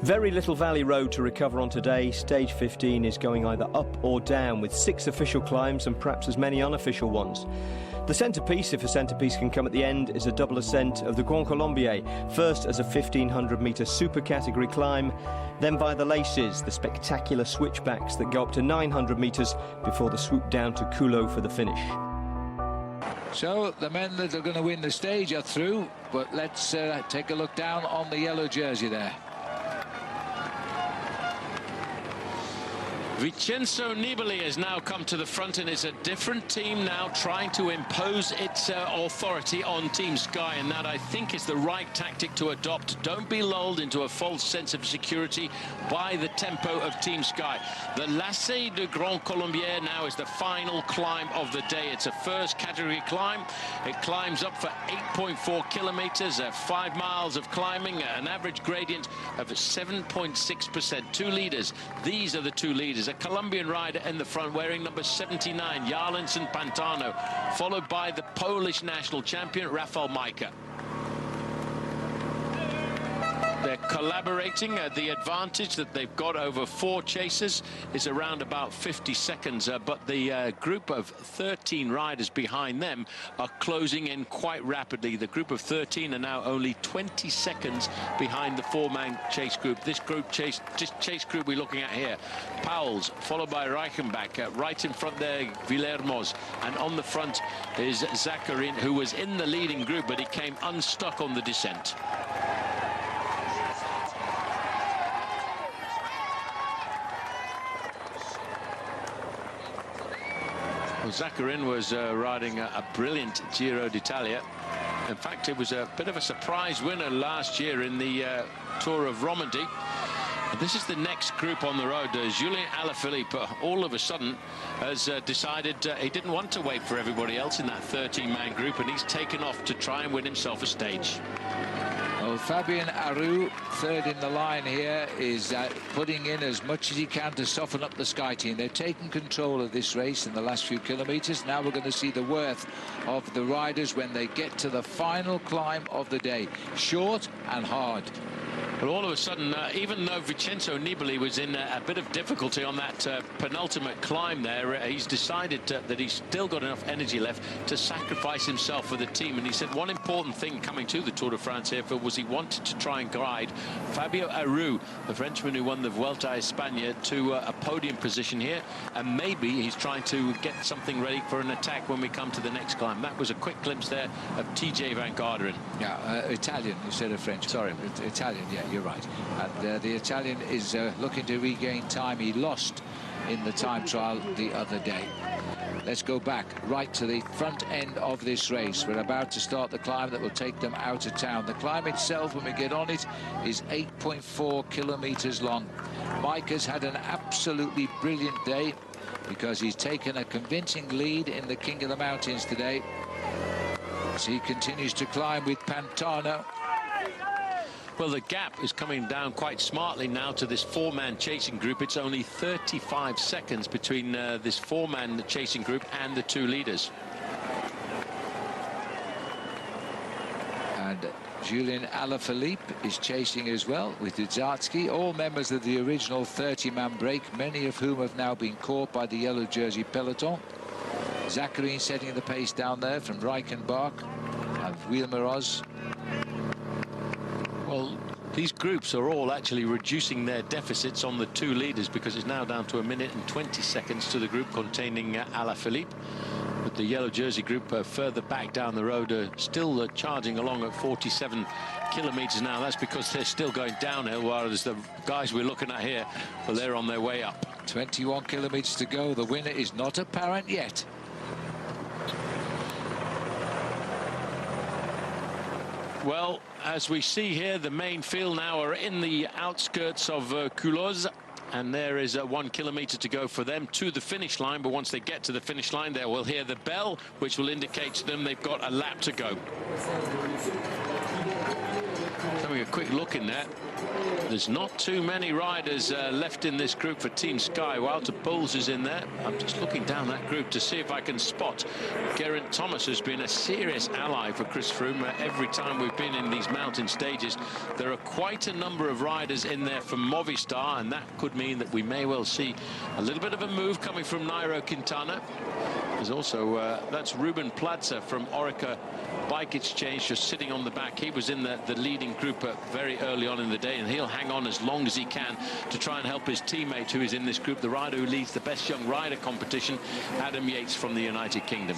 Very little valley road to recover on today. Stage 15 is going either up or down, with 6 official climbs and perhaps as many unofficial ones. The centrepiece, if a centrepiece can come at the end, is a double ascent of the Grand Colombier, first as a 1,500-metre super category climb, then via the laces, the spectacular switchbacks that go up to 900 metres before the swoop down to culoz for the finish. So the men that are going to win the stage are through, but let's take a look down on the yellow jersey there. Vincenzo Nibali has now come to the front, and it's a different team now trying to impose its authority on Team Sky, and that, I think, is the right tactic to adopt. Don't be lulled into a false sense of security by the tempo of Team Sky. The Lacet de Grand Colombier now is the final climb of the day. It's a first category climb. It climbs up for 8.4 kilometers, 5 miles of climbing, an average gradient of 7.6%. 2 leaders. These are the 2 leaders. A Colombian rider in the front wearing number 79, Jarlinson Pantano, followed by the Polish national champion, Rafał Majka. They're collaborating. The advantage that they've got over 4 chasers is around about 50 seconds, but the group of 13 riders behind them are closing in quite rapidly. The group of 13 are now only 20 seconds behind the 4-man chase group. This chase group we're looking at here, Pauls, followed by Reichenbach, right in front there, Villermoz, and on the front is Zakarin, who was in the leading group, but he came unstuck on the descent. Zakarin was riding a brilliant Giro d'Italia. In fact, it was a bit of a surprise winner last year in the Tour of Romandy. And this is the next group on the road. Julien Alaphilippe, all of a sudden, has decided he didn't want to wait for everybody else in that 13-man group, and he's taken off to try and win himself a stage. Well, Fabien Aru, third in the line here, is putting in as much as he can to soften up the Sky team. They're taking control of this race in the last few kilometres. Now we're going to see the worth of the riders when they get to the final climb of the day. Short and hard. But all of a sudden, even though Vincenzo Nibali was in a bit of difficulty on that penultimate climb there, he's decided that he's still got enough energy left to sacrifice himself for the team. And he said one important thing coming to the Tour de France here was he wanted to try and guide Fabio Aru, the Frenchman who won the Vuelta a España, to a podium position here. And maybe he's trying to get something ready for an attack when we come to the next climb. That was a quick glimpse there of TJ Van Garderen. Yeah, Italian instead of French. Sorry, Italian, yeah. You're right. And the Italian is looking to regain time he lost in the time trial the other day. Let's go back right to the front end of this race. We're about to start the climb that will take them out of town. The climb itself, when we get on it, is 8.4 kilometers long. Mike has had an absolutely brilliant day because he's taken a convincing lead in the King of the Mountains today. As he continues to climb with Pantano. Well, the gap is coming down quite smartly now to this 4-man chasing group. It's only 35 seconds between this 4-man chasing group and the 2 leaders. And Julien Alaphilippe is chasing as well with Dudzatsky, all members of the original 30-man break, many of whom have now been caught by the yellow jersey peloton. Zakarin setting the pace down there from Reichenbach and Villermoz. Well, these groups are all actually reducing their deficits on the 2 leaders, because it's now down to 1 minute and 20 seconds to the group containing Alaphilippe. But the yellow jersey group further back down the road are still charging along at 47 kilometers now. That's because they're still going downhill, whereas the guys we're looking at here, well, they're on their way up. 21 kilometers to go. The winner is not apparent yet. Well, as we see here, the main field now are in the outskirts of Culoz, and there is 1 kilometer to go for them to the finish line. But once they get to the finish line, they will hear the bell, which will indicate to them they've got a lap to go. Having a quick look in there. There's not too many riders left in this group for Team Sky. Walter Puls is in there. I'm just looking down that group to see if I can spot Geraint Thomas, who's been a serious ally for Chris Froome every time we've been in these mountain stages. There are quite a number of riders in there from Movistar, and that could mean that we may well see a little bit of a move coming from Nairo Quintana. There's also that's Ruben Plaza from Orica Bike Exchange, just sitting on the back. He was in the leading group very early on in the day, and he'll hang on as long as he can to try and help his teammate who is in this group, the rider who leads the Best Young Rider competition, Adam Yates from the United Kingdom.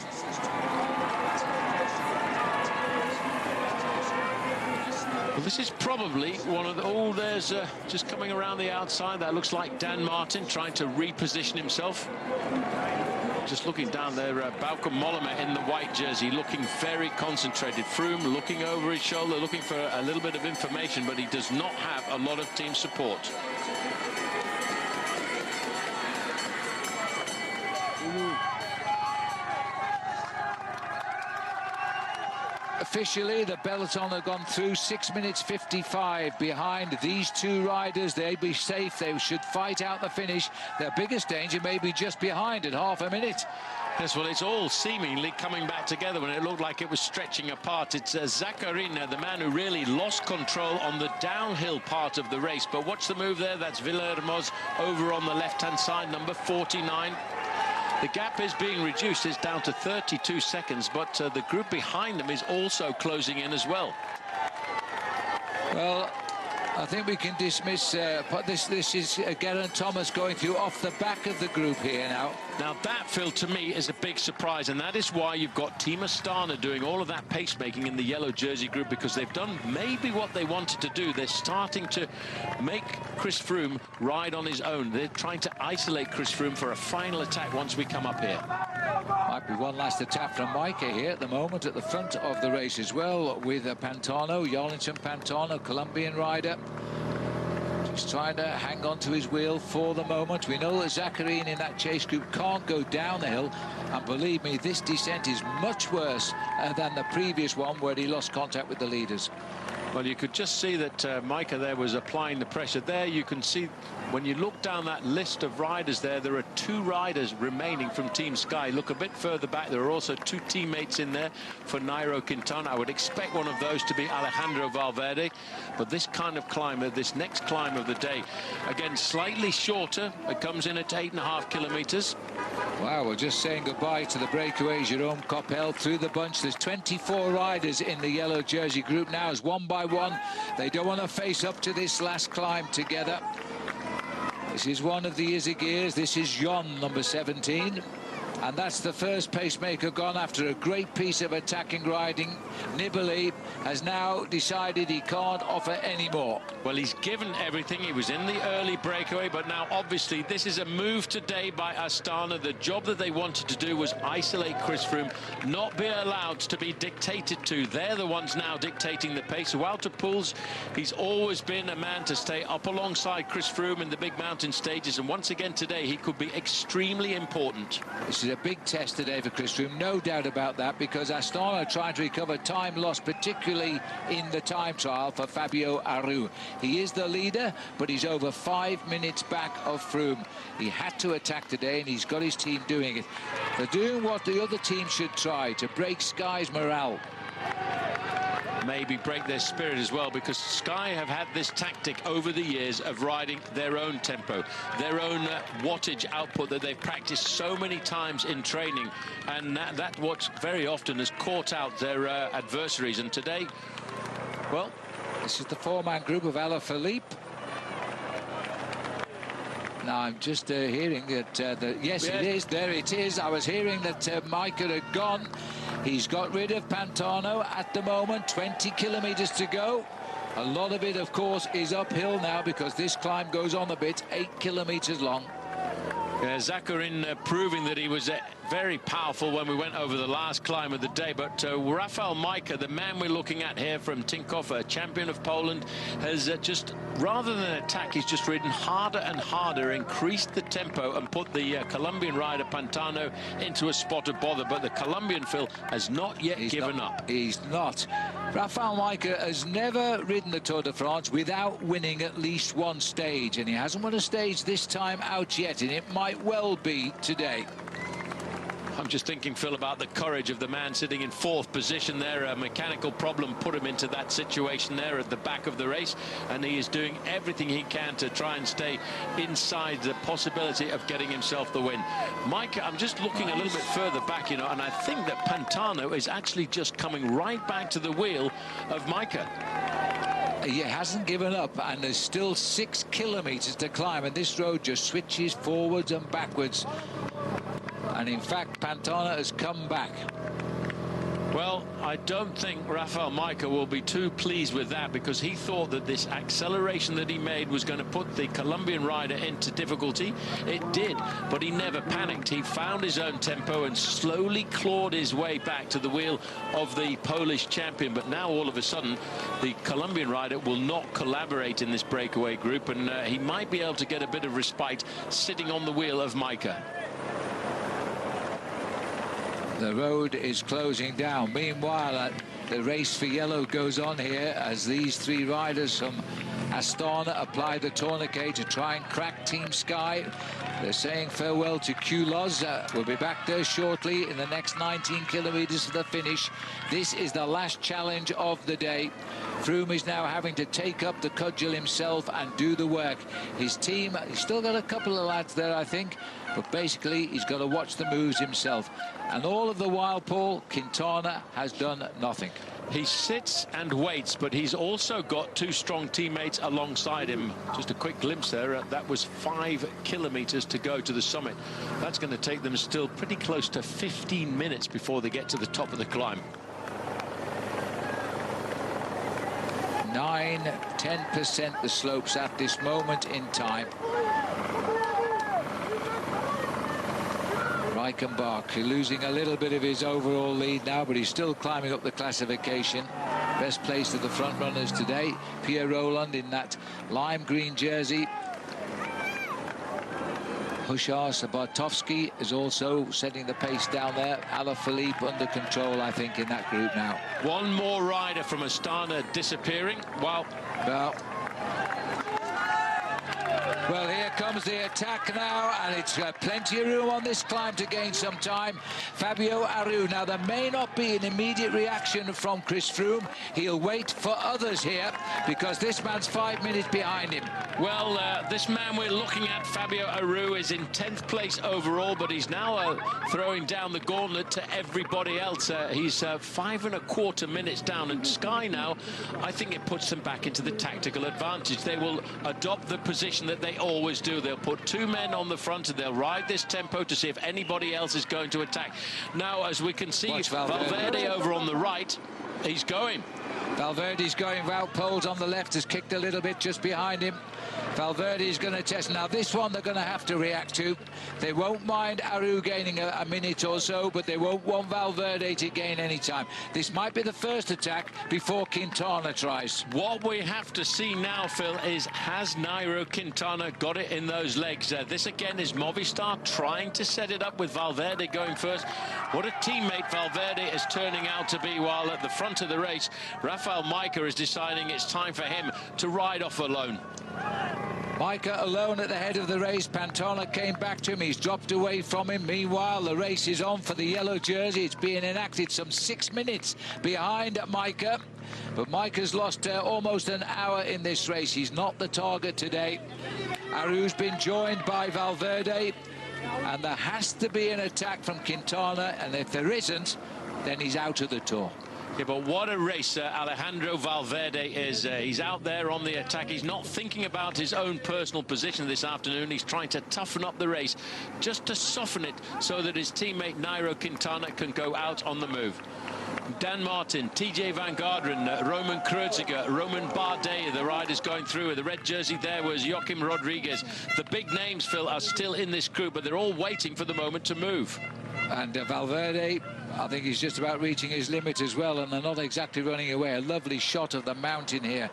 Well, this is probably one of the... Oh, there's just coming around the outside. That looks like Dan Martin trying to reposition himself. Just looking down there, Bauke Mollema in the white jersey, looking very concentrated. Froome looking over his shoulder, looking for a little bit of information, but he does not have a lot of team support. Officially, the peloton have gone through 6 minutes 55 behind these two riders. They'd be safe. They should fight out the finish. Their biggest danger may be just behind at half a minute. Yes, well, it's all seemingly coming back together when it looked like it was stretching apart. It's Zakharin, the man who really lost control on the downhill part of the race. But watch the move there. That's Villermoz over on the left-hand side, number 49. The gap is being reduced. It's down to 32 seconds, but the group behind them is also closing in as well. Well, I think we can dismiss this is Geraint Thomas going through off the back of the group here now. Now that, Phil, to me is a big surprise, and that is why you've got Team Astana doing all of that pacemaking in the yellow jersey group, because they've done maybe what they wanted to do. They're starting to make Chris Froome ride on his own. They're trying to isolate Chris Froome for a final attack once we come up here. Might be one last attack from Micah here at the moment at the front of the race as well, with Pantano, Yolinton Pantano, Colombian rider. Just trying to hang on to his wheel for the moment. We know that Zakharin in that chase group can't go down the hill, and believe me, this descent is much worse than the previous one where he lost contact with the leaders. Well, you could just see that Micah there was applying the pressure. There you can see, when you look down that list of riders there are 2 riders remaining from Team Sky. Look a bit further back, there are also 2 teammates in there for Nairo Quintana. I would expect one of those to be Alejandro Valverde. But this kind of climb, this next climb of the day, again, slightly shorter. It comes in at 8.5 kilometers. Wow, we're just saying goodbye to the breakaway. Jerome Coppel through the bunch. There's 24 riders in the yellow jersey group now, as one by one they don't want to face up to this last climb together. This is one of the Izaguirres. This is Jon, number 17. And that's the first pacemaker gone after a great piece of attacking riding. Nibali has now decided he can't offer any more. Well, he's given everything. He was in the early breakaway, but now obviously this is a move today by Astana. The job that they wanted to do was isolate Chris Froome, not be allowed to be dictated to. They're the ones now dictating the pace. Walter Puls, he's always been a man to stay up alongside Chris Froome in the big mountain stages, and once again today he could be extremely important. This is a big test today for Chris Froome, no doubt about that, because Astana are trying to recover time lost, particularly in the time trial for Fabio Aru. He is the leader, but he's over 5 minutes back of Froome. He had to attack today, and he's got his team doing it. They're doing what the other team should try, to break Sky's morale. Maybe break their spirit as well, because Sky have had this tactic over the years of riding their own tempo, their own wattage output that they've practiced so many times in training, and that what very often has caught out their adversaries. And today, well, this is the 4-man group of Alaphilippe. Now I'm just hearing that yes, it is, there it is. I was hearing that Micah had gone. He's got rid of Pantano at the moment. 20 kilometers to go. A lot of it, of course, is uphill now, because this climb goes on a bit, 8 kilometers long. Zakharin proving that he was very powerful when we went over the last climb of the day, but Rafał Majka, the man we're looking at here from Tinkoff, a champion of Poland, has just, rather than attack, he's just ridden harder and harder, increased the tempo and put the Colombian rider Pantano into a spot of bother. But the Colombian, Phil, has not yet given up. He's not. Rafał Majka has never ridden the Tour de France without winning at least one stage, and he hasn't won a stage this time out yet, and it might well be today. I'm just thinking, Phil, about the courage of the man sitting in 4th position there. A mechanical problem put him into that situation there at the back of the race, and he is doing everything he can to try and stay inside the possibility of getting himself the win. Majka, I'm just looking a little bit further back, you know, and I think that Pantano is actually just coming right back to the wheel of Majka. He hasn't given up, and there's still 6 kilometers to climb, and this road just switches forwards and backwards. And in fact, Pantano has come back. Well, I don't think Rafał Majka will be too pleased with that, because he thought that this acceleration that he made was going to put the Colombian rider into difficulty. It did, but he never panicked. He found his own tempo and slowly clawed his way back to the wheel of the Polish champion. But now, all of a sudden, the Colombian rider will not collaborate in this breakaway group, and he might be able to get a bit of respite sitting on the wheel of Majka. The road is closing down. Meanwhile, the race for yellow goes on here as these 3 riders from Astana apply the tourniquet to try and crack Team Sky. They're saying farewell to culoz. We'll be back there shortly in the next 19 kilometers to the finish. This is the last challenge of the day. Froome is now having to take up the cudgel himself and do the work. His team, he's still got a couple of lads there, I think, but basically he's got to watch the moves himself. And all of the while, Paul, Quintana has done nothing. He sits and waits, but he's also got 2 strong teammates alongside him. Just a quick glimpse there. That was 5 kilometers to go to the summit. That's going to take them still pretty close to 15 minutes before they get to the top of the climb. 9–10% the slopes at this moment in time. Reichenbach losing a little bit of his overall lead now, but he's still climbing up the classification. Best place of the front runners today, Pierre Roland in that lime green jersey. Huszar Sabartowski is also setting the pace down there. Alaphilippe under control, I think, in that group now. One more rider from Astana disappearing. Well, here comes the attack now, and it's plenty of room on this climb to gain some time. Fabio Aru. Now, there may not be an immediate reaction from Chris Froome. He'll wait for others here, because this man's 5 minutes behind him. Well, this man we're looking at, Fabio Aru, is in 10th place overall, but he's now throwing down the gauntlet to everybody else. He's 5¼ minutes down, and Sky now, I think it puts them back into the tactical advantage. They will adopt the position that they always do. They'll put 2 men on the front, and they'll ride this tempo to see if anybody else is going to attack. Now, as we can see, Valverde over on the right, he's going. Valverde's going. Wout Poels on the left has kicked a little bit just behind him. Valverde's going to test. Now, this one they're going to have to react to. They won't mind Aru gaining a minute or so, but they won't want Valverde to gain any time. This might be the first attack before Quintana tries. What we have to see now, Phil, is has Nairo Quintana got it in those legs? This again is Movistar trying to set it up with Valverde going first. What a teammate Valverde is turning out to be, while at the front of the race, Rafał Majka is deciding it's time for him to ride off alone. Majka alone at the head of the race. Pantano came back to him. He's dropped away from him. Meanwhile, the race is on for the yellow jersey. It's being enacted some 6 minutes behind Majka. But Majka's lost almost an hour in this race. He's not the target today. Aru's been joined by Valverde. And there has to be an attack from Quintana. And if there isn't, then he's out of the Tour. Yeah, but what a race Alejandro Valverde is. He's out there on the attack. He's not thinking about his own personal position this afternoon. He's trying to toughen up the race, just to soften it so that his teammate Nairo Quintana can go out on the move. Dan Martin, TJ Van Garderen, Roman Kreuziger, Roman Bardet, the riders going through. The red jersey there was Joaquim Rodriguez. The big names, Phil, are still in this group, but they're all waiting for the moment to move. And Valverde, I think he's just about reaching his limit as well, and they're not exactly running away. A lovely shot of the mountain here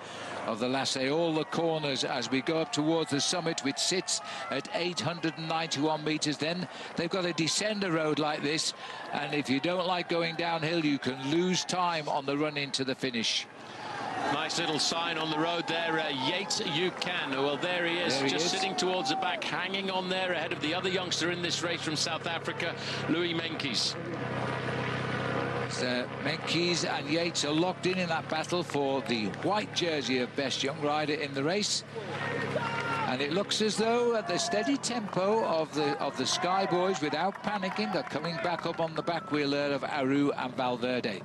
of the Lasset, all the corners as we go up towards the summit, which sits at 891 meters. Then they've got a descender road like this, and if you don't like going downhill, you can lose time on the run into the finish. Nice little sign on the road there. Yates, you can. Well, there he is, sitting towards the back, hanging on there ahead of the other youngster in this race from South Africa, Louis Meintjes. Meintjes and Yates are locked in that battle for the white jersey of best young rider in the race. And it looks as though at the steady tempo of the Sky Boys, without panicking, are coming back up on the back wheel there of Aru and Valverde.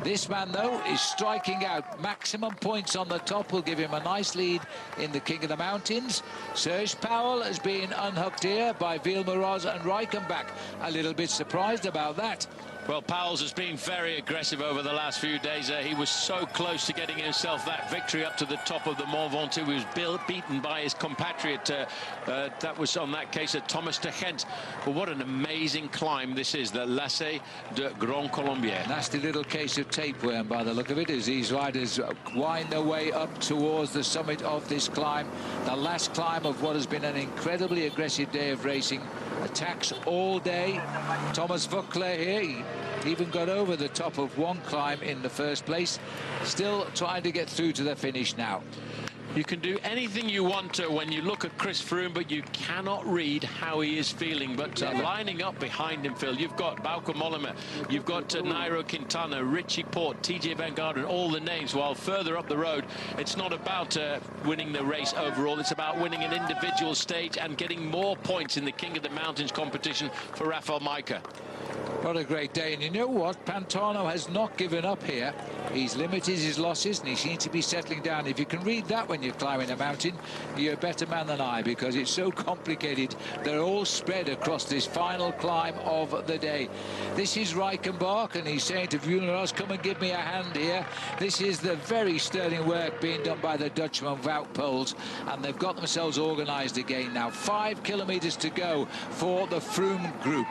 This man, though, is striking out. Maximum points on the top will give him a nice lead in the King of the Mountains. Serge Powell has been unhooked here by Wielmeroz and Reichenbach. A little bit surprised about that. Well, Powell's has been very aggressive over the last few days. He was so close to getting himself that victory up to the top of the Mont Ventoux. He was beaten by his compatriot. That was on that case at Thomas de Gent. But what an amazing climb this is, the Lasset de Grand Colombier. Nasty little case of tapeworm by the look of it, as these riders wind their way up towards the summit of this climb. The last climb of what has been an incredibly aggressive day of racing. Attacks all day. Thomas Voeckler here, he even got over the top of one climb in the first place. Still trying to get through to the finish now. You can do anything you want to when you look at Chris Froome, but you cannot read how he is feeling. But lining up behind him, Phil, you've got Bauke Mollema, you've got Nairo Quintana, Richie Porte, TJ Van Garderen, all the names. While further up the road, it's not about winning the race overall. It's about winning an individual stage and getting more points in the King of the Mountains competition for Rafał Majka. What a great day. And you know what? Pantano has not given up here. He's limited his losses and he seems to be settling down. If you can read that when you're climbing a mountain, you're a better man than I, because it's so complicated. They're all spread across this final climb of the day. This is Reichenbach, and he's saying to Wielmeroz, come and give me a hand here. This is the very sterling work being done by the Dutchman Wout Poels, and they've got themselves organised again now. 5 kilometres to go for the Froome group.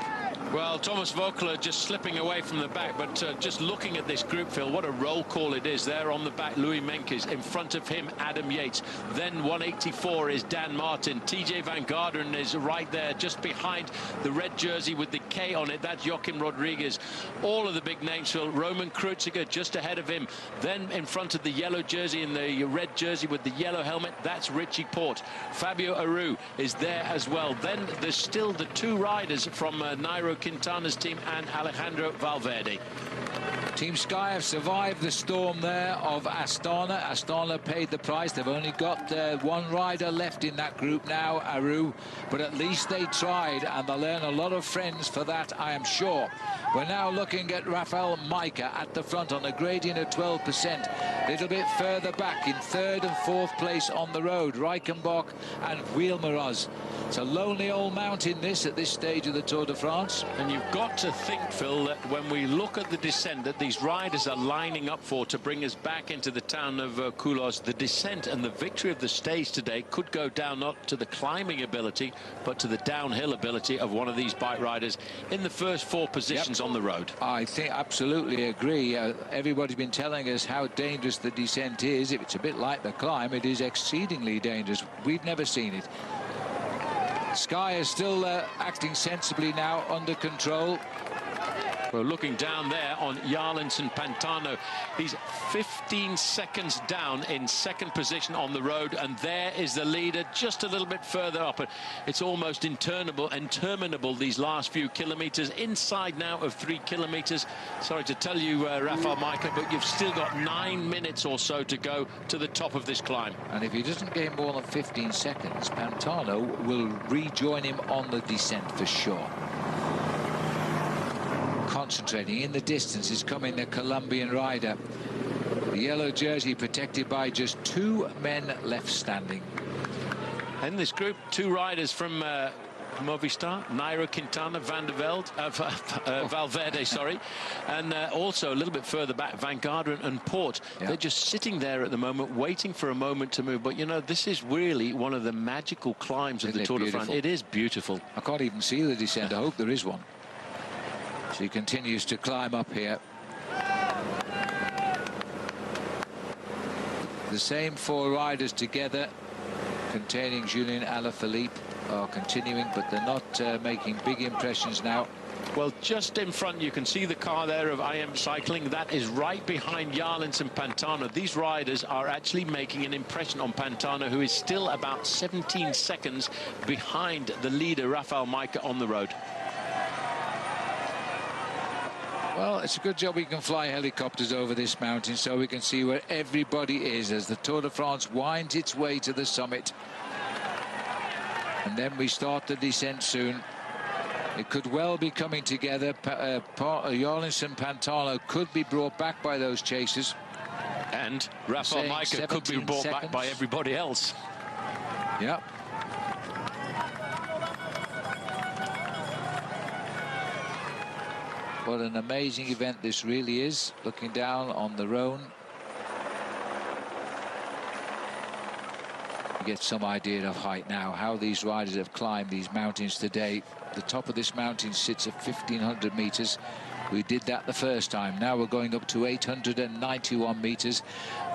Well, Thomas Voeckler just slipping away from the back, but just looking at this group, Phil, what a roll call it is. There on the back, Louis Meintjes. In front of him, Adam Yates. Then 184 is Dan Martin. TJ Van Garderen is right there, just behind the red jersey with the K on it. That's Joaquim Rodriguez. All of the big names, Phil. Roman Kreuziger just ahead of him. Then in front of the yellow jersey and the red jersey with the yellow helmet, that's Richie Porte. Fabio Aru is there as well. Then there's still the two riders from Nairo Quintana's team and Alejandro Valverde. Team Sky have survived the storm there of Astana. Astana paid the price. They've only got one rider left in that group now, Aru, but at least they tried, and they'll earn a lot of friends for that, I am sure. We're now looking at Rafał Majka at the front on a gradient of 12%. A little bit further back in third and fourth place on the road, Reichenbach and Wielmeroz. It's a lonely old mountain, this, at this stage of the Tour de France. And you've got to think, Phil, that when we look at the descent that these riders are lining up for to bring us back into the town of Culoz, the descent and the victory of the stage today could go down not to the climbing ability, but to the downhill ability of one of these bike riders in the first 4 positions on the road. I think absolutely agree. Everybody's been telling us how dangerous the descent is. If it's a bit like the climb, it is exceedingly dangerous. We've never seen it. Sky is still acting sensibly now, under control. Well, looking down there on Jarlinson Pantano, he's 15 seconds down in second position on the road, and there is the leader just a little bit further up. It's almost interminable these last few kilometres, inside now of 3 kilometres. Sorry to tell you, Rafał Majka, but you've still got 9 minutes or so to go to the top of this climb. And if he doesn't gain more than 15 seconds, Pantano will rejoin him on the descent for sure. Concentrating in the distance is coming the Colombian rider. The yellow jersey protected by just 2 men left standing. In this group, 2 riders from Movistar, Nairo Quintana, Valverde, sorry, and also a little bit further back, Van Garderen and Porte. Yeah. They're just sitting there at the moment, waiting for a moment to move. But, you know, this is really one of the magical climbs of the Tour de France. It is beautiful. I can't even see the descent. I hope there is one. She continues to climb up here. The same 4 riders together, containing Julien Alaphilippe, are continuing, but they're not making big impressions now. Well, just in front, you can see the car there of IM Cycling. That is right behind Jarlins and Pantano. These riders are actually making an impression on Pantano, who is still about 17 seconds behind the leader, Rafael Majka, on the road. Well, it's a good job we can fly helicopters over this mountain so we can see where everybody is as the Tour de France winds its way to the summit. And then we start the descent soon. It could well be coming together. Jarlins and Pantano could be brought back by those chasers. And Rafael Majka could be brought back by everybody else. Yep. What an amazing event this really is, looking down on the Rhone. You get some idea of height now, how these riders have climbed these mountains today. The top of this mountain sits at 1,500 meters. We did that the first time. Now we're going up to 891 meters.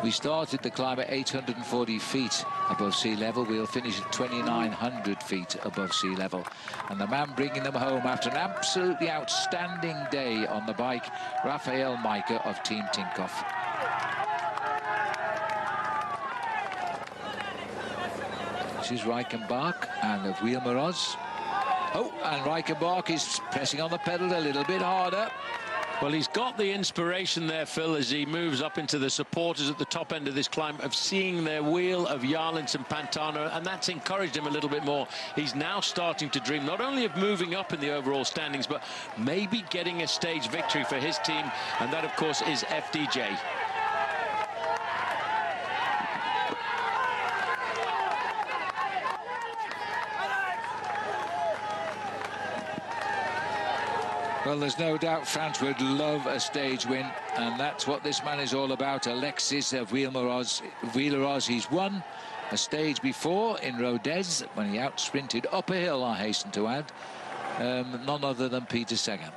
We started the climb at 840 feet above sea level. We'll finish at 2,900 feet above sea level. And the man bringing them home after an absolutely outstanding day on the bike, Rafael Majka of Team Tinkoff. This is Reichenbach and of Wheelmeros. Oh, and Reichenbach is pressing on the pedal a little bit harder. Well, he's got the inspiration there, Phil, as he moves up into the supporters at the top end of this climb, of seeing their wheel of Jarlins and Pantano, and that's encouraged him a little bit more. He's now starting to dream not only of moving up in the overall standings, but maybe getting a stage victory for his team, and that, of course, is FDJ. Well, there's no doubt France would love a stage win, and that's what this man is all about. Alexis of Wheelmeros. He's won a stage before in Rodez when he out-sprinted up a hill, I hasten to add, none other than Peter Sagan.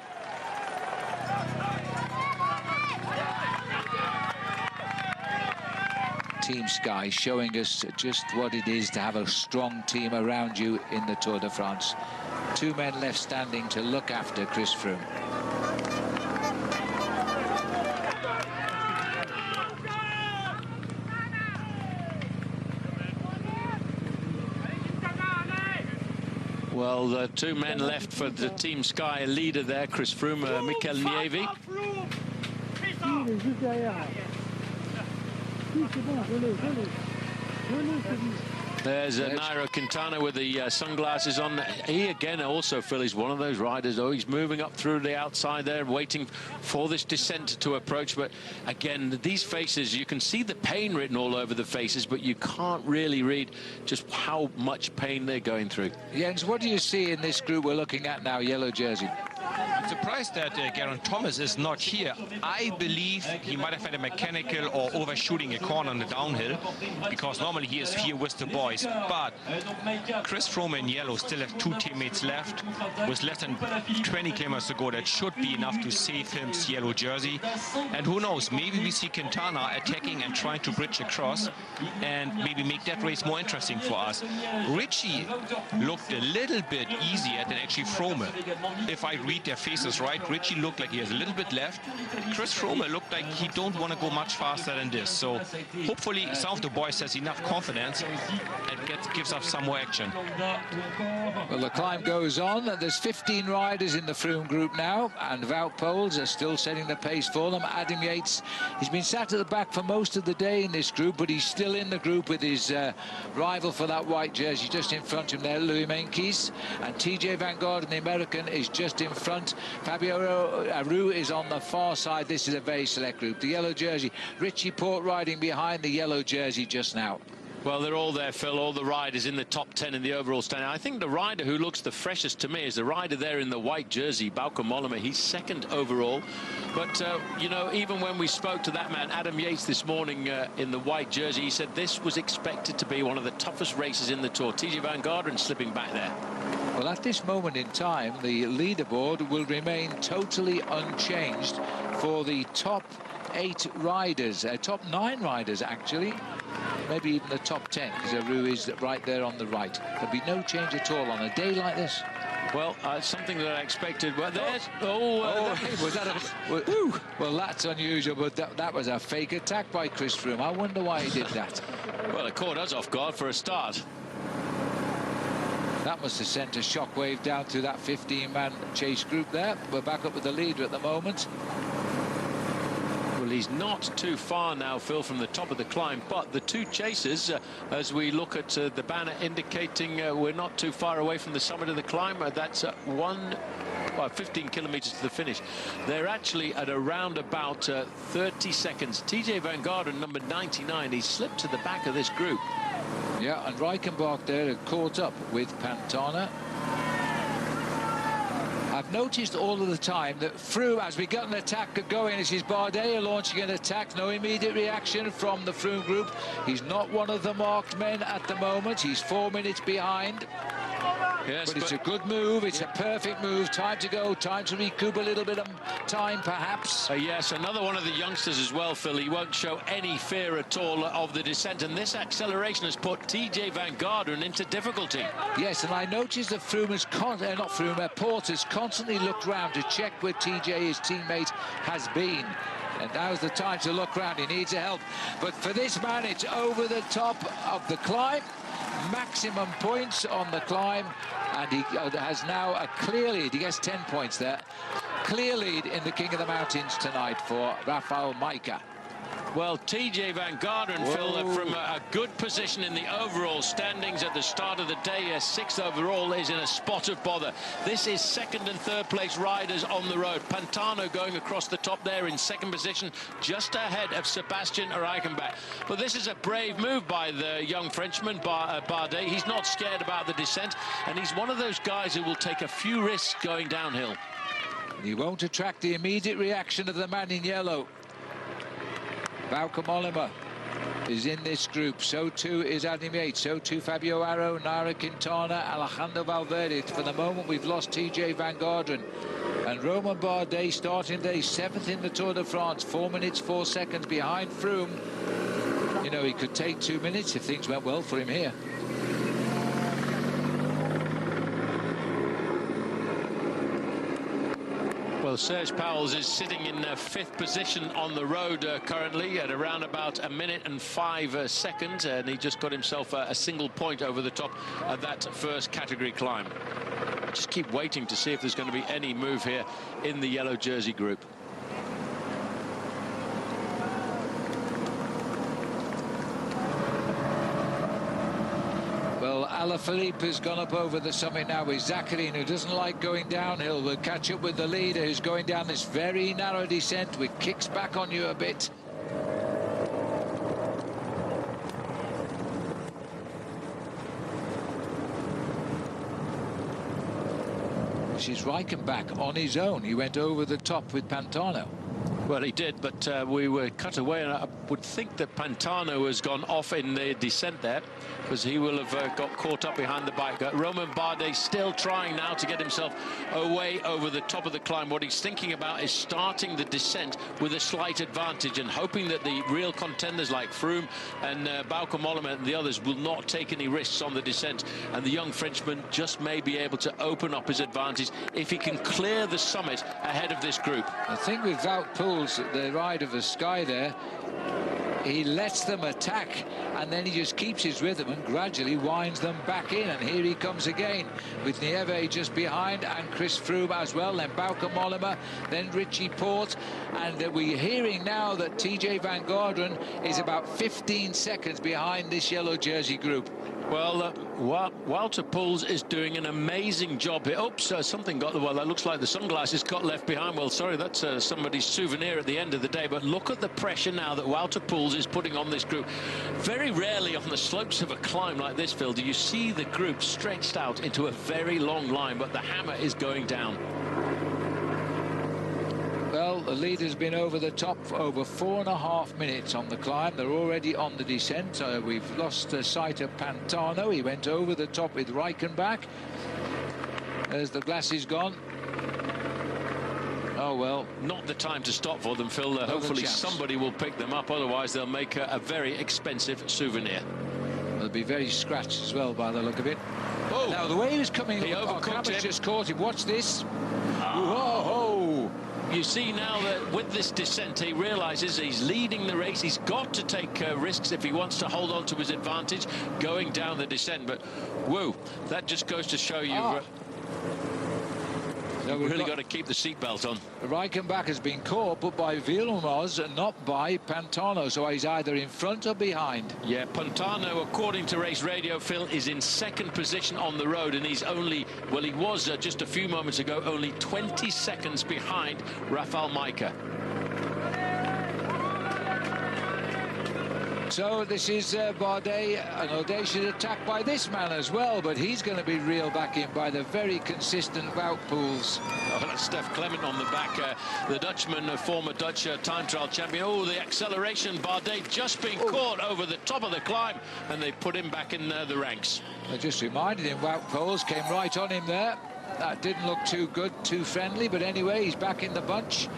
Team Sky showing us just what it is to have a strong team around you in the Tour de France. 2 men left standing to look after Chris Froome. Well, the 2 men left for the Team Sky leader there, Chris Froome, Mikel Nieve. There's Nairo Quintana with the sunglasses on. He again also, Phil, is one of those riders. Oh, he's moving up through the outside there, waiting for this descent to approach. But again, these faces, you can see the pain written all over the faces, but you can't really read just how much pain they're going through. Jens, what do you see in this group we're looking at now, yellow jersey? I'm surprised that Geraint Thomas is not here. I believe he might have had a mechanical or overshooting a corner on the downhill, because normally he is here with the boys. But Chris Froome in yellow still have 2 teammates left with less than 20 kilometers to go. That should be enough to save his yellow jersey. And who knows, maybe we see Quintana attacking and trying to bridge across and maybe make that race more interesting for us. Richie looked a little bit easier than actually Froome. If I read their faces right, Richie looked like he has a little bit left. Chris Froome looked like he don't want to go much faster than this. So hopefully some of the boys has enough confidence and gives us some more action. Well, the climb goes on. There's 15 riders in the Froome group now, and Wout Poels are still setting the pace for them. Adam Yates, he's been sat at the back for most of the day in this group, but he's still in the group with his rival for that white jersey just in front of him there, Louis Meintjes. And TJ Van Garderen, the American, is just in front. Fabio Aru is on the far side. This is a very select group. The yellow jersey, Richie Porte riding behind the yellow jersey just now. Well, they're all there, Phil, all the riders in the top 10 in the overall standing. I think the rider who looks the freshest to me is the rider there in the white jersey, Bauke Mollema. He's 2nd overall. But, you know, even when we spoke to that man, Adam Yates, this morning in the white jersey, he said this was expected to be one of the toughest races in the Tour. TJ Van Garderen slipping back there. Well, at this moment in time, the leaderboard will remain totally unchanged for the top 8 riders, top 9 riders actually, maybe even the top 10, because Aru is right there on the right. There'll be no change at all on a day like this. Well, something that I expected. Well, there's... Was that well, that's unusual, but that was a fake attack by Chris Froome. I wonder why he did that. Well, it caught us off guard for a start. That must have sent a shockwave down through that 15-man chase group there. We're back up with the leader at the moment. Well, he's not too far now, Phil, from the top of the climb, but the 2 chasers, as we look at the banner indicating we're not too far away from the summit of the climb, that's 15 kilometres to the finish. They're actually at around about 30 seconds. TJ Van Garderen, number 99, he slipped to the back of this group. Yeah, and Reichenbach there had caught up with Pantana. I've noticed all of the time that Froome, as we got an attack going, this is Bardet launching an attack. No immediate reaction from the Froome group. He's not one of the marked men at the moment. He's 4 minutes behind. Yes, but it's a good move. It's a perfect move. Time to go. Time to recoup a little bit of time, perhaps. Yes, another one of the youngsters as well, Phil. He won't show any fear at all of the descent. And this acceleration has put TJ Van Garderen into difficulty. Yes, and I noticed that Froome has Porter's constantly looked round to check where TJ, his teammate, has been. And now's the time to look round. He needs help. But for this man, it's over the top of the climb. Maximum points on the climb, and he has now a clear lead. He gets 10 points there. Clear lead in the King of the Mountains tonight for Rafael Majka. Well, TJ Van Garderen, Phil, from a good position in the overall standings at the start of the day, 6th overall, is in a spot of bother. This is 2nd and 3rd place riders on the road. Pantano going across the top there in 2nd position, just ahead of Sebastian Reichenbach. But this is a brave move by the young Frenchman, Bardet. He's not scared about the descent, and he's one of those guys who will take a few risks going downhill. He won't attract the immediate reaction of the man in yellow. Bauke Mollema is in this group. So too is Adam Yates. So too Fabio Aru, Nairo Quintana, Alejandro Valverde. For the moment, we've lost TJ Van Garderen. And Romain Bardet starting day 7th in the Tour de France. 4 minutes, 4 seconds behind Froome. You know, he could take 2 minutes if things went well for him here. Well, Serge Pauwels is sitting in 5th position on the road currently at around about 1 minute and 5 seconds, and he just got himself a single point over the top of that first category climb. Just keep waiting to see if there's going to be any move here in the yellow jersey group. Alaphilippe has gone up over the summit now with Zakharin, who doesn't like going downhill. Will catch up with the leader, who's going down this very narrow descent, which kicks back on you a bit. This is Reichenbach on his own. He went over the top with Pantano. Well, he did, but we were cut away, and I would think that Pantano has gone off in the descent there, because he will have got caught up behind the bike. Romain Bardet still trying now to get himself away over the top of the climb. What he's thinking about is starting the descent with a slight advantage and hoping that the real contenders like Froome and Bauke Mollema and the others will not take any risks on the descent. And the young Frenchman just may be able to open up his advantage if he can clear the summit ahead of this group. The thing with Wout Poels, the ride of the sky there, he lets them attack and then he just keeps his rhythm and gradually winds them back in. And here he comes again with Nieve just behind and Chris Froome as well, then Bauke Mollema, then Richie Porte, and we're hearing now that TJ Van Garderen is about 15 seconds behind this yellow jersey group. Well, Walter Poels is doing an amazing job here. Oops, something got, well, that looks like the sunglasses got left behind. Well, sorry, that's somebody's souvenir at the end of the day. But look at the pressure now that Walter Poels is putting on this group. Very rarely on the slopes of a climb like this, Phil, do you see the group stretched out into a very long line, but the hammer is going down. Well, the leader's been over the top for over 4.5 minutes on the climb. They're already on the descent. We've lost sight of Pantano. He went over the top with Reichenbach. There's the glasses gone. Oh, well. Not the time to stop for them, Phil. Hopefully somebody will pick them up, otherwise they'll make a very expensive souvenir. They'll be very scratched as well by the look of it. Oh, now, the way he was coming, he overcooked him. Just caught him. Watch this. Whoa! You see now that with this descent, he realises he's leading the race. He's got to take risks if he wants to hold on to his advantage going down the descent. But, whoa, that just goes to show you... So You've really got to keep the seatbelt on. Reichenbach has been caught, but by Villemos and not by Pantano, so he's either in front or behind. Yeah, Pantano, according to Race Radio, Phil, is in second position on the road, and he's only, well, he was just a few moments ago, only 20 seconds behind Rafał Majka. So this is Bardet, an audacious attack by this man as well, but he's going to be reeled back in by the very consistent Wout Poels. Oh, that's Stef Clement on the back, the Dutchman, former Dutch time trial champion. Oh, the acceleration, Bardet just being caught over the top of the climb, and they put him back in the ranks. I just reminded him, Wout Poels came right on him there. That didn't look too good, too friendly, but anyway, he's back in the bunch.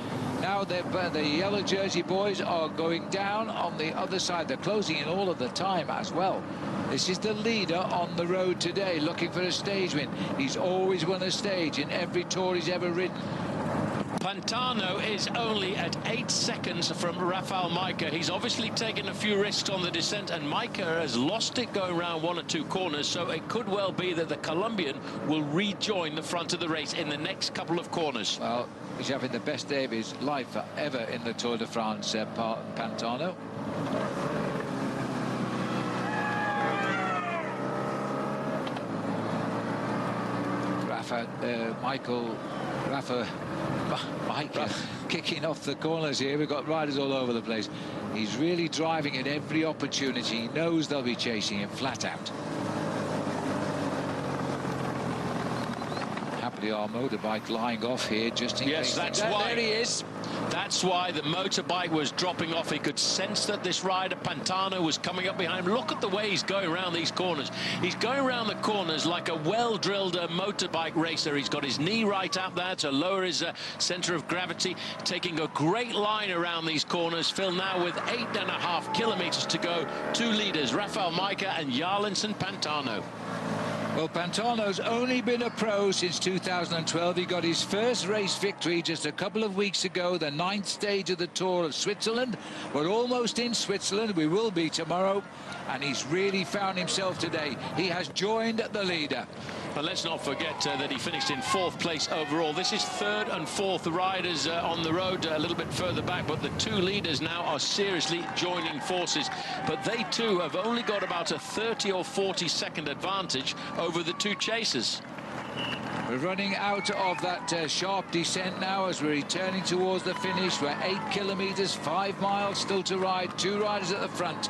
Now the yellow jersey boys are going down on the other side. They're closing in all of the time as well. This is the leader on the road today, looking for a stage win. He's always won a stage in every tour he's ever ridden. Pantano is only at 8 seconds from Rafał Majka. He's obviously taken a few risks on the descent, and Majka has lost it going around 1 or 2 corners, so it could well be that the Colombian will rejoin the front of the race in the next couple of corners. Well, he's having the best day of his life ever in the Tour de France, Pantano. Majka kicking off the corners here. We've got riders all over the place. He's really driving at every opportunity. He knows they'll be chasing him flat out. Happily our motorbike lying off here just in case. Yes, that's why. There he is. That's why the motorbike was dropping off. He could sense that this rider, Pantano, was coming up behind him. Look at the way he's going around these corners. He's going around the corners like a well-drilled motorbike racer. He's got his knee right up there to lower his centre of gravity, taking a great line around these corners. Phil, now with 8.5 kilometres to go, 2 leaders, Rafał Majka and Jarlinson Pantano. Well, Pantano's only been a pro since 2012. He got his first race victory just a couple of weeks ago, the 9th stage of the Tour of Switzerland. We're almost in Switzerland. We will be tomorrow. And he's really found himself today. He has joined the leader. And let's not forget that he finished in 4th place overall. This is 3rd and 4th riders on the road a little bit further back, but the 2 leaders now are seriously joining forces. But they too have only got about a 30 or 40 second advantage over the 2 chasers. We're running out of that sharp descent now as we're returning towards the finish. We're 8 kilometres, 5 miles still to ride. 2 riders at the front.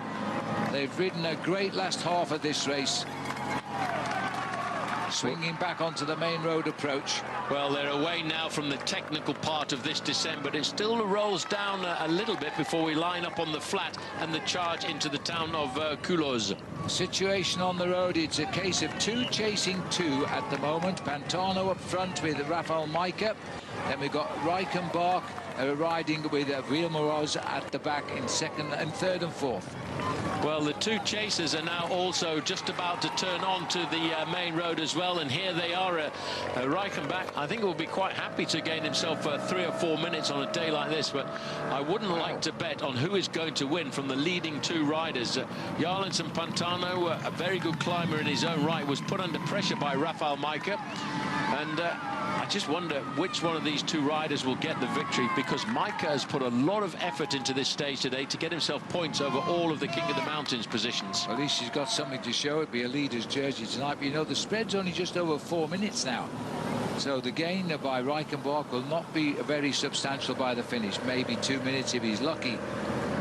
They've ridden a great last half of this race. Swinging back onto the main road approach. Well, they're away now from the technical part of this descent, but it still rolls down a little bit before we line up on the flat and the charge into the town of culoz. Situation on the road, it's a case of 2 chasing 2 at the moment. Pantano up front with Rafał Majka. Then we've got Reichenbach riding with Villemos at the back in 2nd and 3rd and 4th. Well, the 2 chasers are now also just about to turn on to the main road as well, and here they are. Reichenbach, I think, will be quite happy to gain himself 3 or 4 minutes on a day like this, but I wouldn't like to bet on who is going to win from the leading 2 riders. Jarlinson Pantano, a very good climber in his own right, was put under pressure by Rafał Majka, and I just wonder which one of these 2 riders will get the victory, because Majka has put a lot of effort into this stage today to get himself points over all of the King of the Mountains positions. At least he's got something to show. It'll be a leader's jersey tonight, but you know the spread's only just over 4 minutes now. So the gain by Reichenbach will not be very substantial by the finish. Maybe 2 minutes if he's lucky.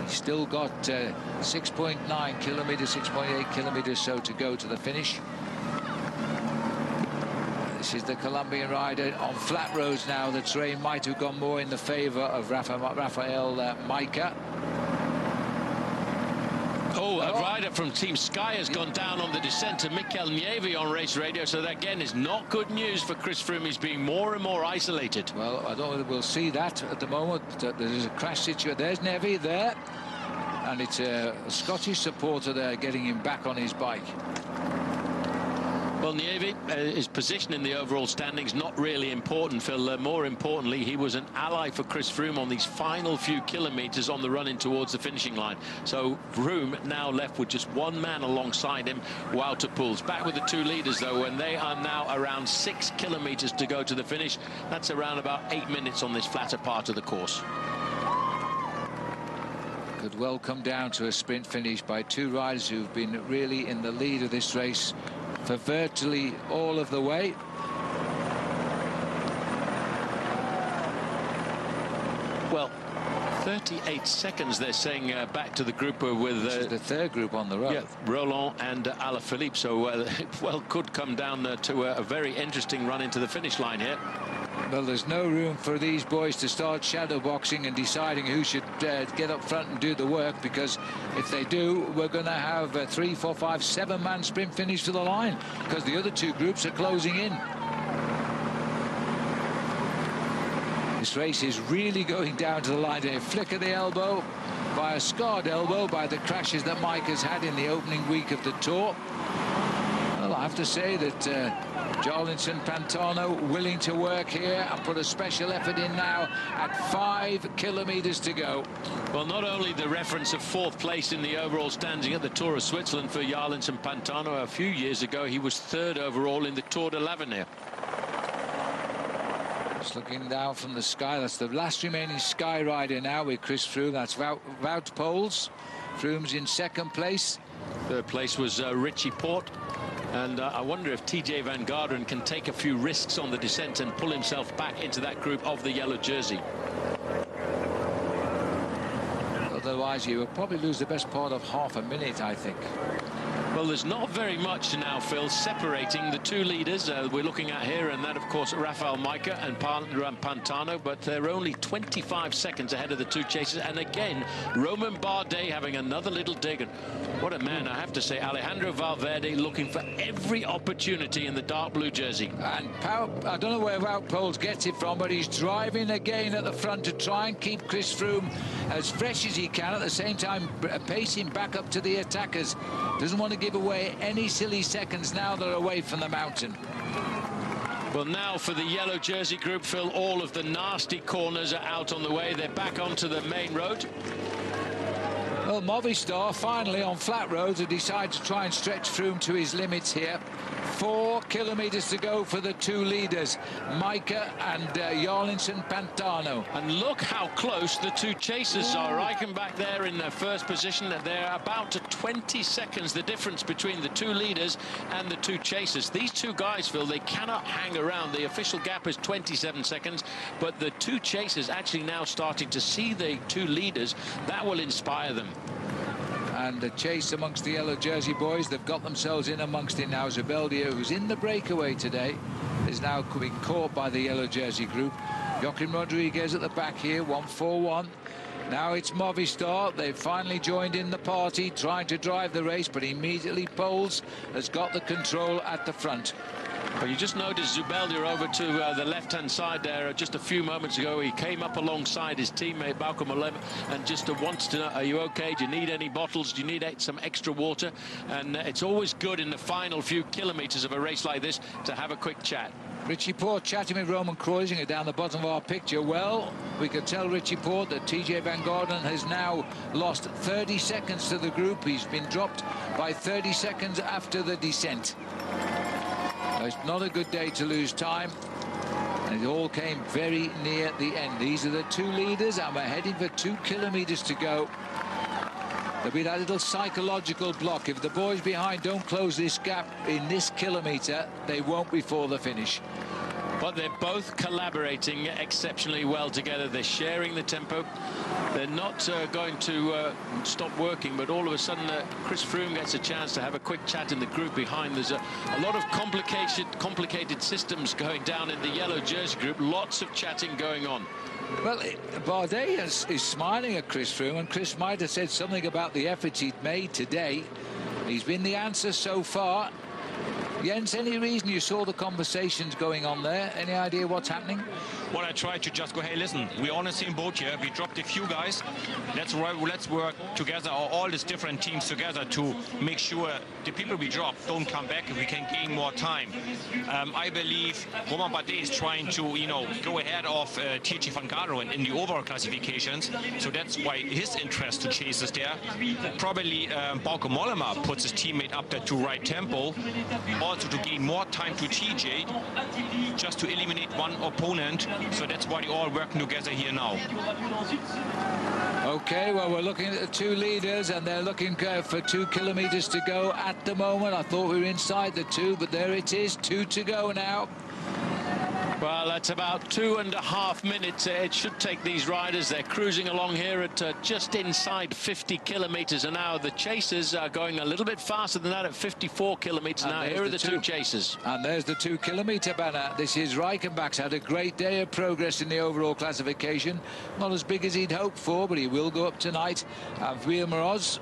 He's still got 6.9 kilometres, 6.8 kilometres so to go to the finish. This is the Colombian rider on flat roads now. The terrain might have gone more in the favour of Rafał Majka. Oh, a rider from Team Sky has gone down on the descent to Mikel Nieve on race radio, so that again is not good news for Chris Froome. He's being more and more isolated. Well, I don't know we'll see that at the moment. There's a crash situation. There's Nieve there, and it's a Scottish supporter there getting him back on his bike. Well, Nieve, his position in the overall standings not really important, Phil. More importantly, he was an ally for Chris Froome on these final few kilometres on the run in towards the finishing line. So Froome now left with just one man alongside him, Wout Poels. Back with the two leaders, though, when they are now around 6 kilometres to go to the finish. That's around about 8 minutes on this flatter part of the course. Could well come down to a sprint finish by two riders who've been really in the lead of this race for virtually all of the way. Well, 38 seconds they're saying back to the group with the third group on the road. Yeah, Roland and Alaphilippe. So it well could come down to a very interesting run into the finish line here. Well, there's no room for these boys to start shadow boxing and deciding who should get up front and do the work, because if they do, we're going to have a 3, 4, 5, 7-man sprint finish to the line, because the other two groups are closing in. This race is really going down to the line. A flick of the elbow by a scarred elbow by the crashes that Mike has had in the opening week of the Tour. Well, I have to say that Jarlinson Pantano willing to work here and put a special effort in now at 5 kilometres to go. Well, not only the reference of 4th place in the overall standing at the Tour of Switzerland for Jarlinson Pantano. A few years ago, he was 3rd overall in the Tour de l'Avenir. Just looking down from the sky, that's the last remaining Sky rider now with Chris Froome. That's Wout Poels. Froome's in 2nd place. 3rd place was Richie Porte. And I wonder if TJ Van Garderen can take a few risks on the descent and pull himself back into that group of the yellow jersey. Otherwise, you will probably lose the best part of half a minute, I think. Well, there's not very much now, Phil, separating the two leaders we're looking at here, and that, of course, Rafael Majka and Pantano, but they're only 25 seconds ahead of the two chasers. And again, Romain Bardet having another little dig. And what a man, I have to say. Alejandro Valverde looking for every opportunity in the dark blue jersey. And I don't know where Wout Poels gets it from, but he's driving again at the front to try and keep Chris Froome as fresh as he can, at the same time pacing back up to the attackers. Doesn't want to give away any silly seconds now they're away from the mountain. Well, now for the yellow jersey group, Phil, all of the nasty corners are out on the way. They're back onto the main road. Well, Movistar finally on flat roads have decided to try and stretch Froome to his limits here. 4 kilometres to go for the two leaders, Majka and Jarlinson Pantano. And look how close the two chasers are. Reichenbach there in their first position. They're about to 20 seconds, the difference between the two leaders and the two chasers. These two guys, Phil, they cannot hang around. The official gap is 27 seconds, but the two chasers actually now starting to see the two leaders. That will inspire them. And the chase amongst the yellow jersey boys, they've got themselves in amongst it now. Zubeldia, who's in the breakaway today, is now being caught by the yellow jersey group. Joaquim Rodriguez at the back here, 1-4-1. Now it's Movistar. They've finally joined in the party, trying to drive the race, but immediately Poels has got the control at the front. Well, you just noticed Zubeldia over to the left-hand side there just a few moments ago. He came up alongside his teammate Bauke Mollema and just wants to know, are you okay? Do you need any bottles? Do you need some extra water? And it's always good in the final few kilometres of a race like this to have a quick chat. Richie Porte chatting with Roman Kreuziger down the bottom of our picture. Well, we can tell Richie Porte that TJ Van Garderen has now lost 30 seconds to the group. He's been dropped by 30 seconds after the descent. It's not a good day to lose time, and it all came very near the end. These are the two leaders, and we're heading for 2 kilometres to go. There'll be that little psychological block. If the boys behind don't close this gap in this kilometre, they won't before the finish. But they're both collaborating exceptionally well together. They're sharing the tempo. They're not going to stop working, but all of a sudden Chris Froome gets a chance to have a quick chat in the group behind. There's a lot of complicated systems going down in the yellow jersey group. Lots of chatting going on. Well, Bardet is smiling at Chris Froome, and Chris might have said something about the efforts he'd made today. He's been the answer so far. Jens, any reason you saw the conversations going on there? Any idea what's happening? Well, I tried to just go, hey, listen, we're on the same boat here. We dropped a few guys. Let's work together, or all these different teams together, to make sure the people we drop don't come back and we can gain more time. I believe Romain Bardet is trying to, you know, go ahead of TJ van Garderen in the overall classifications. So that's why his interest to chase is there. Probably Bauke Mollema puts his teammate up there to right tempo, also to gain more time to TJ, just to eliminate one opponent. So that's why they're all working together here now. Okay, well, we're looking at the two leaders, and they're looking for 2 kilometers to go at the moment. I thought we were inside the 2, but there it is, 2 to go now. Well, that's about 2.5 minutes. It should take these riders. They're cruising along here at just inside 50 kilometers an hour. The chasers are going a little bit faster than that at 54 kilometers an hour. Here are the two chasers. And there's the 2 kilometer banner. This is Reichenbach's had a great day of progress in the overall classification. Not as big as he'd hoped for, but he will go up tonight. And Vilmoros,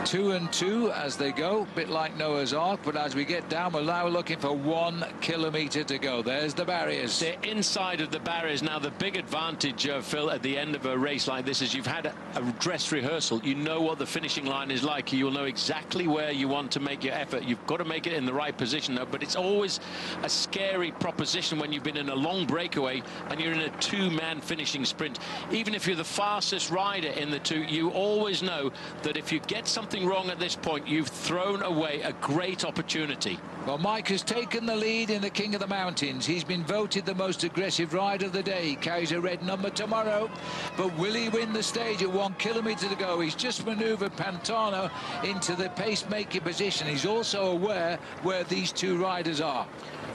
2 and 2 as they go, a bit like Noah's Ark, but as we get down, we're now looking for 1 kilometer to go. There's the barriers. They're inside of the barriers. Now, the big advantage, Phil, at the end of a race like this is you've had a dress rehearsal. You know what the finishing line is like. You'll know exactly where you want to make your effort. You've got to make it in the right position, though, but it's always a scary proposition when you've been in a long breakaway and you're in a 2-man finishing sprint. Even if you're the fastest rider in the 2, you always know that if you get something wrong at this point, you've thrown away a great opportunity. Well, Mike has taken the lead in the King of the Mountains. He's been voted the most aggressive rider of the day. He carries a red number tomorrow, but will he win the stage at 1 kilometer to go? He's just maneuvered Pantano into the pacemaker position. He's also aware where these 2 riders are.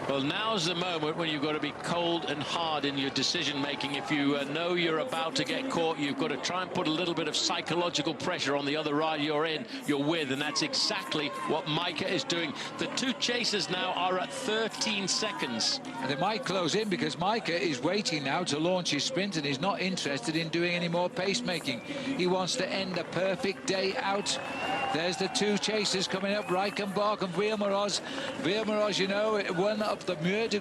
Well, now's the moment when you've got to be cold and hard in your decision-making. If you know you're about to get caught, you've got to try and put a little bit of psychological pressure on the other rider you're with, and that's exactly what Micah is doing. The 2 chasers now are at 13 seconds. And they might close in because Micah is waiting now to launch his sprint, and he's not interested in doing any more pacemaking. He wants to end a perfect day out. There's the 2 chasers coming up, Reichenbach and Vilmoros. Vilmoros, you know, won up the Mur de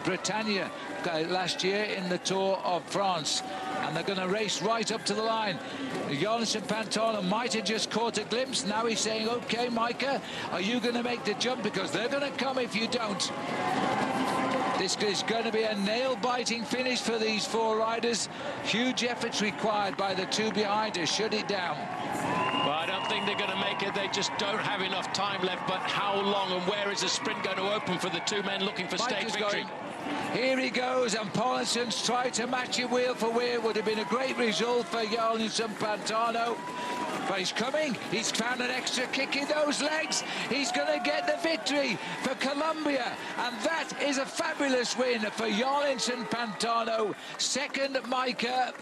Bretagne last year in the Tour of France. And they're going to race right up to the line. Jonas and Pantano might have just caught a glimpse. Now he's saying, OK, Micah, are you going to make the jump? Because they're going to come if you don't. This is going to be a nail-biting finish for these 4 riders. Huge efforts required by the 2 behind to shut it down. Well, I don't think they're going to make it. They just don't have enough time left. But how long and where is the sprint going to open for the 2 men looking for stage victory? Here he goes, and Paulinson's tried to match it wheel for wheel. Would have been a great result for Jonas and Pantano. But he's coming. He's found an extra kick in those legs. He's going to get the victory for Colombia. And that is a fabulous win for Jonas and Pantano. Second, Micah.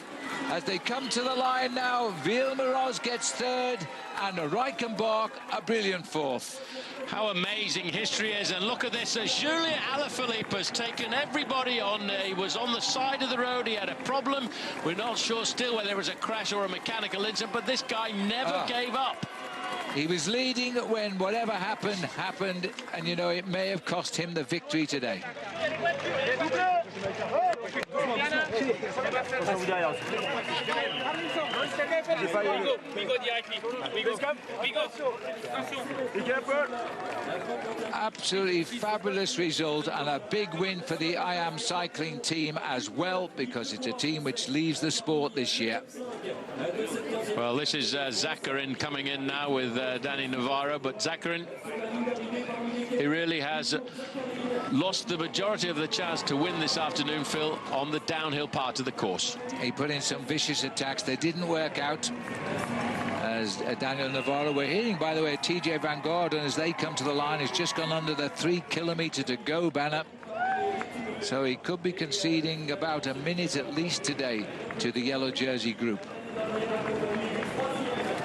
As they come to the line now, Vilmoros gets 3rd, and Reichenbach a brilliant 4th. How amazing history is, and look at this, Julien Alaphilippe has taken everybody on. He was on the side of the road, he had a problem. We're not sure still whether it was a crash or a mechanical incident, but this guy never gave up. He was leading when whatever happened, and you know, it may have cost him the victory today. Absolutely fabulous result, and a big win for the I Am Cycling team as well, because it's a team which leaves the sport this year. Well, this is Zakarin coming in now with Danny Navarro, but Zakarin, he really has lost the majority of the chance to win this afternoon, Phil, on the downhill part of the course. He put in some vicious attacks. They didn't work out. As Daniel Navarro, we're hearing, by the way, TJ Van Garderen, as they come to the line, has just gone under the 3 kilometer to go banner. So he could be conceding about a minute at least today to the yellow jersey group.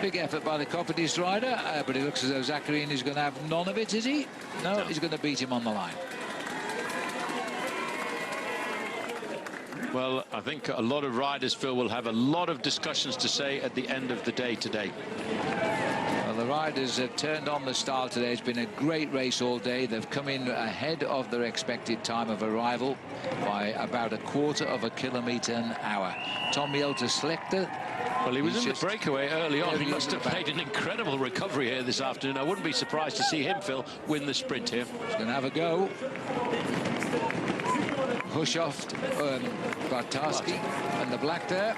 Big effort by the Cofidis rider, but it looks as though Zakarin is going to have none of it, is he? No, he's going to beat him on the line. Well, I think a lot of riders, Phil, will have a lot of discussions to say at the end of the day today. Well, the riders have turned on the style today. It's been a great race all day. They've come in ahead of their expected time of arrival by about 1/4 of a kilometre an hour. Tom Yelter selector. Well, he was in the breakaway early on. He must have made an incredible recovery here this afternoon. I wouldn't be surprised to see him, Phil, win the sprint here. He's going to have a go. Hushoft, Bartarski and the black there.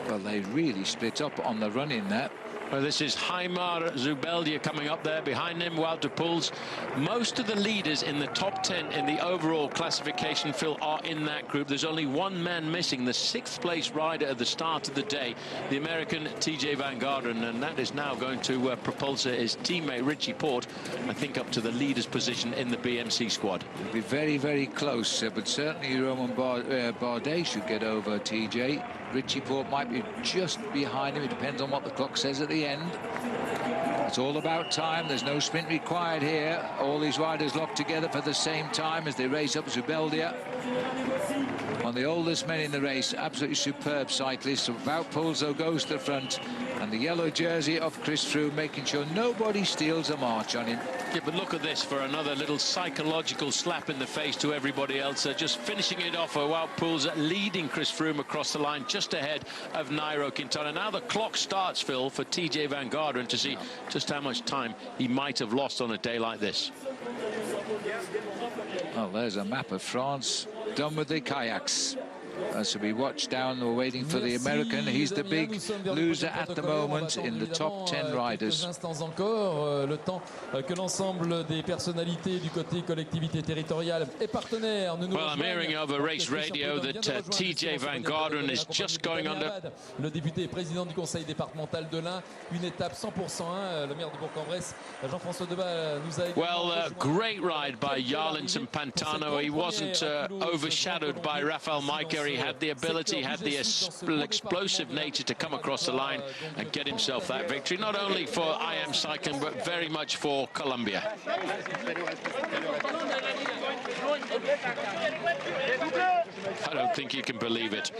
Well, they really split up on the run in there. Well, this is Heimar Zubeldia coming up there. Behind him, Walter Puls. Most of the leaders in the top 10 in the overall classification, Phil, are in that group. There's only one man missing, the 6th place rider at the start of the day, the American TJ Van Garderen, and that is now going to propulse his teammate Richie Porte, I think, up to the leader's position in the BMC squad. It'll be very, very close, but certainly Roman Bardet should get over TJ. Richie Porte might be just behind him. It depends on what the clock says at the end. It's all about time. There's no sprint required here. All these riders locked together for the same time as they race up Zubeldia. One of the oldest men in the race, absolutely superb cyclist. Wout Poels, though, goes to the front, and the yellow jersey of Chris Froome, making sure nobody steals a march on him. Yeah, but look at this for another little psychological slap in the face to everybody else. Just finishing it off for Wout Poels, leading Chris Froome across the line just ahead of Nairo Quintana. Now the clock starts, Phil, for TJ Van Garderen to see just how much time he might have lost on a day like this. Well, there's a map of France done with the kayaks. So we watch down, we're waiting for the American. He's the big loser at the moment in the top 10 riders. Le temps que l'ensemble des personnalités du côté collectivité territoriale et partenaires. Well, I'm hearing over race radio that TJ Van Garderen is just going under. Le député et président du conseil départemental de l'Ain, une étape 100%. Le maire de Bourg-en-Bresse, Jean-François Debat, nous a. Well, great ride by Jarlinson Pantano. He wasn't overshadowed by Rafael Majka. He had the ability, had the explosive nature to come across the line and get himself that victory, not only for IM Cycling, but very much for Colombia. I don't think you can believe it.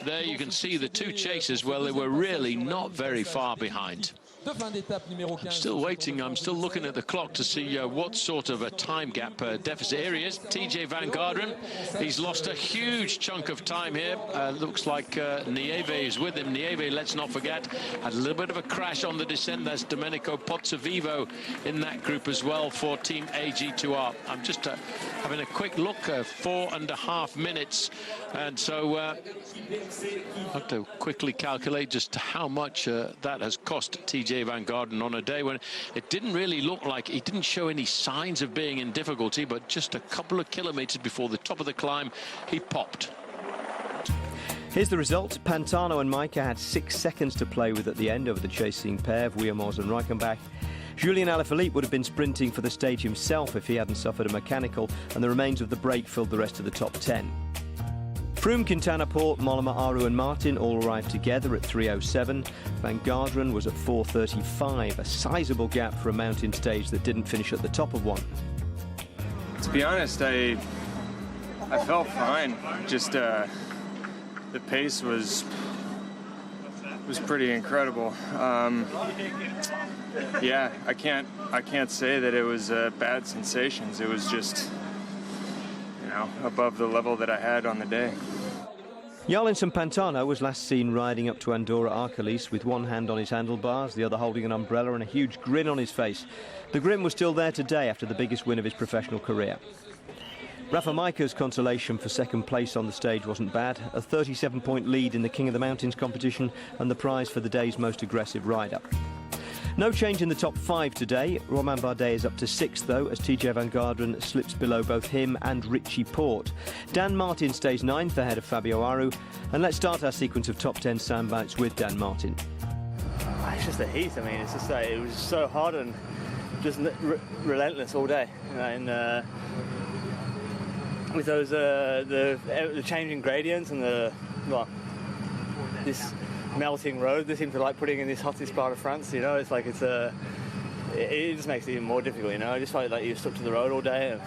There you can see the two chasers. Well, they were really not very far behind. I'm still waiting. I'm still looking at the clock to see what sort of a time gap deficit. Here he is, TJ Van Garderen. He's lost a huge chunk of time here. Looks like Nieve is with him. Nieve, let's not forget, had a little bit of a crash on the descent. There's Domenico Pozzovivo in that group as well for Team AG2R. I'm just having a quick look, 4.5 minutes. And so I have to quickly calculate just how much that has cost TJ Van Garderen on a day when it didn't really look like, he didn't show any signs of being in difficulty, but just a couple of kilometres before the top of the climb, he popped. Here's the result. Pantano and Majka had 6 seconds to play with at the end over the chasing pair of Wiemors and Reichenbach. Julien Alaphilippe would have been sprinting for the stage himself if he hadn't suffered a mechanical, and the remains of the break filled the rest of the top 10. Froome, Quintana, Porte, Mollema, Aru and Martin all arrived together at 3:07. Van Garderen was at 4:35, a sizable gap for a mountain stage that didn't finish at the top of one. To be honest, I felt fine. Just the pace was pretty incredible. Yeah, I can't say that it was bad sensations. It was just, you know, above the level that I had on the day. Jarlinson Pantano was last seen riding up to Andorra Arcolis with one hand on his handlebars, the other holding an umbrella and a huge grin on his face. The grin was still there today after the biggest win of his professional career. Rafa Majka's consolation for second place on the stage wasn't bad, a 37-point lead in the King of the Mountains competition and the prize for the day's most aggressive rider. No change in the top 5 today. Romain Bardet is up to 6th, though, as TJ Van Garderen slips below both him and Richie Porte. Dan Martin stays 9th ahead of Fabio Aru. And let's start our sequence of top 10 soundbites with Dan Martin. It's just the heat. I mean, it's just like, it was so hard and just relentless all day. You know, and with those the changing gradients and this melting road, they seem to like putting in this hottest part of France. You know, it's like it's it just makes it even more difficult, you know. I just felt like you're stuck to the road all day, and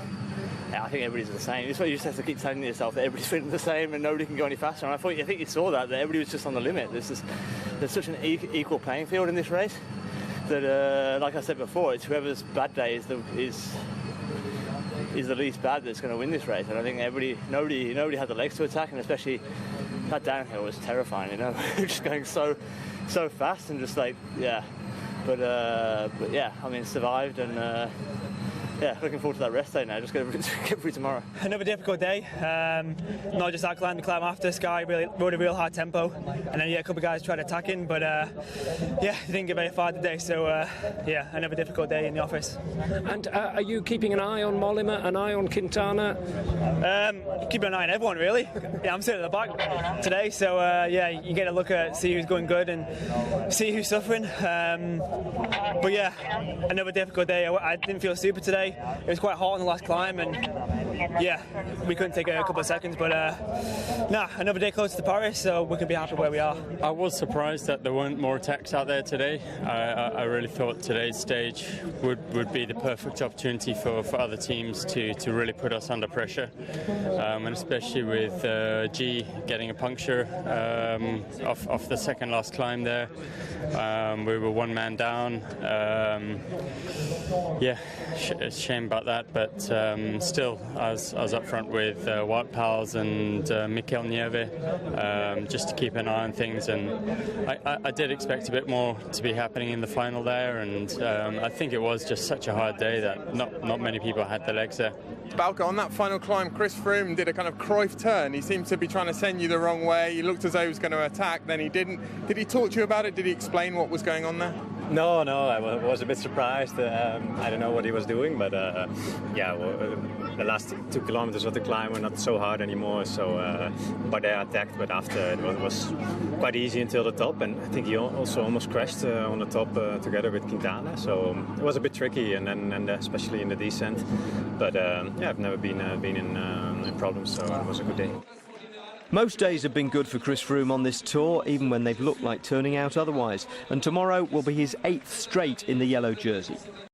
I think everybody's the same. It's what you just have to keep telling yourself that everybody's feeling the same and nobody can go any faster. And I think you saw that everybody was just on the limit. There's such an equal playing field in this race that, like I said before, it's whoever's bad day is the least bad that's going to win this race. And I think nobody had the legs to attack, and especially that downhill was terrifying. You know, just going so fast and just like but yeah, I mean, survived and. Yeah, looking forward to that rest day now. Just get through tomorrow. Another difficult day. Not just that climb, the climb after. Sky really rode a real hard tempo, and then a couple of guys tried attacking, but yeah, didn't get very far today. So yeah, another difficult day in the office. And are you keeping an eye on Mollema, an eye on Quintana? Keeping an eye on everyone, really. Yeah, I'm sitting at the back today, so yeah, you get a look at see who's going good and see who's suffering. But yeah, another difficult day. I didn't feel super today. It was quite hot on the last climb, and yeah, we couldn't take a couple of seconds, but another day close to Paris, so we can be happy where we are. I was surprised that there weren't more attacks out there today. I really thought today's stage would be the perfect opportunity for other teams to really put us under pressure, and especially with G getting a puncture off the second last climb there. We were one man down. Yeah, it's a shame about that, but still, I was up front with Wout Pals and Mikel Nieve, just to keep an eye on things, and I did expect a bit more to be happening in the final there, and I think it was just such a hard day that not many people had the legs there. Bauke, on that final climb, Chris Froome did a kind of Cruyff turn. He seemed to be trying to send you the wrong way. He looked as though he was going to attack, then he didn't. Did he talk to you about it? Did he explain what was going on there? No, I was a bit surprised. I don't know what he was doing, but yeah, well, the last 2 kilometers of the climb were not so hard anymore. So, but they attacked, but after it was quite easy until the top, and I think he also almost crashed on the top together with Quintana. So it was a bit tricky, and especially in the descent. But yeah, I've never been in problems, so it was a good day. Most days have been good for Chris Froome on this tour, even when they've looked like turning out otherwise. And tomorrow will be his 8th straight in the yellow jersey.